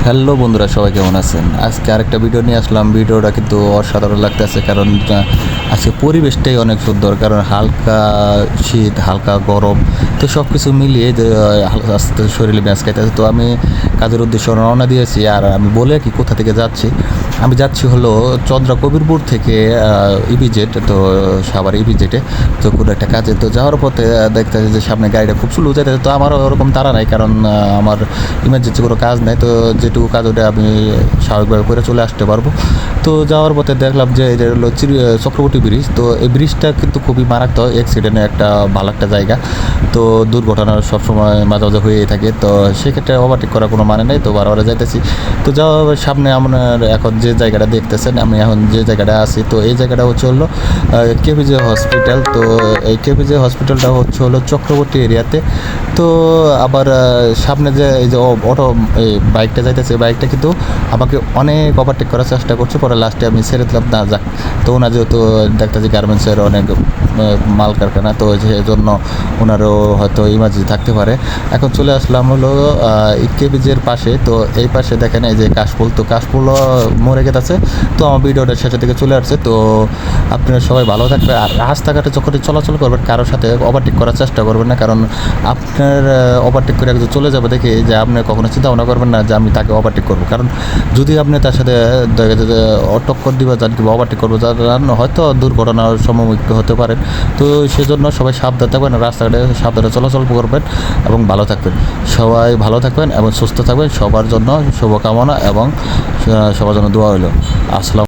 Hello বন্ধুরা, সবাই কেমন আছেন? আজকে আরেকটা ভিডিও নিয়ে আসলাম। ভিডিওটা কিন্তু অসাধারণ লাগতেছে, কারণ আজকে পরিবেশটাই অনেক সুন্দর। কারণ হালকা শীত, হালকা গরম, তো সব কিছু মিলিয়ে যে আস্তে আস্তে শরীরে ম্যাচ খাইতেছে। তো আমি কাজের উদ্দেশ্যে রওনা দিয়েছি। আর আমি বলে কি কোথা থেকে যাচ্ছি, আমি যাচ্ছি হলো চন্দ্রা কবিরপুর থেকে ইপিজেড, তো সাভার ইপিজেডে। তো কোনো একটা কাজে তো যাওয়ার পথে দেখতেছি যে সামনে গাড়িটা খুব স্লো যাইতেছে। তো আমারও ওরকম তাড়া নাই, কারণ আমার ইমার্জেন্সি কোনো কাজ নেই। তো যেটুকু কাজ ওটা আমি স্বাভাবিকভাবে করে চলে আসতে পারবো। তো যাওয়ার পথে দেখলাম যে এটা হলো চক্রবর্তী ব্রিজ। তো এই ব্রিজটা কিন্তু খুবই মারাত্মক, অ্যাক্সিডেন্টের একটা ভালো একটা জায়গা। তো দুর্ঘটনা সবসময় মাঝে মাঝে হয়েই থাকে। তো সেক্ষেত্রে ওভারটেক করার কোনো মানে নেই। তো বারবার যাইতেছি। তো যাওয়ার সামনে আপনার এখন যে জায়গাটা দেখতেছেন, আমি এখন যে জায়গাটা আছি, তো এই জায়গাটা হচ্ছে হলো কেপিজে হসপিটাল। তো এই কেপিজে হসপিটালটা হচ্ছে হলো চক্রবর্তী এরিয়াতে। তো আবার সামনে যে এই যে অটো এই বাইকটা যাইতেছে, বাইকটা কিন্তু আমাকে অনেক ওভারটেক করার চেষ্টা করছে। পরে লাস্টে আমি ছেড়ে দিলাম, না যাক। তো ওনার যেহেতু দেখতেছি গার্মেন্টসের অনেক মাল কারখানা, তো সেই জন্য ওনারও হয়তো ইমার্জেন্সি থাকতে পারে। এখন চলে আসলাম হলো কেবিজের পাশে। তো এই পাশে দেখেন এই যে কাশফুল, তো কাশফুলও মরে গেছে। তো আমার ভিডিওটা শেষের দিকে চলে আসছে। তো আপনারা সবাই ভালো থাকবে। আর রাস্তাঘাটে যখনই চলাচল করবেন, কারোর সাথে ওভারটেক করার চেষ্টা করবেন না, কারণ আপনার ওভারটেক করে একজন চলে যাবে দেখে যে আপনি কখনো চিন্তা ভাবনা করবেন না যে আমি তাকে ওভারটেক করবো। কারণ যদি আপনি তার সাথে দেখা যায় যে টক্কর দিবা যান কিংবা ওভারটেক করবো যান, হয়তো দুর্ঘটনার সম্মুখীন হতে পারেন। তো সেজন্য সবাই সাবধান থাকবেন, রাস্তাঘাটে সাবধানে চলাচল করবেন এবং ভালো থাকবেন। সবাই ভালো থাকবেন এবং সুস্থ থাকবেন। সবার জন্য শুভকামনা এবং সবার জন্য দোয়া হইল। আসসালাম।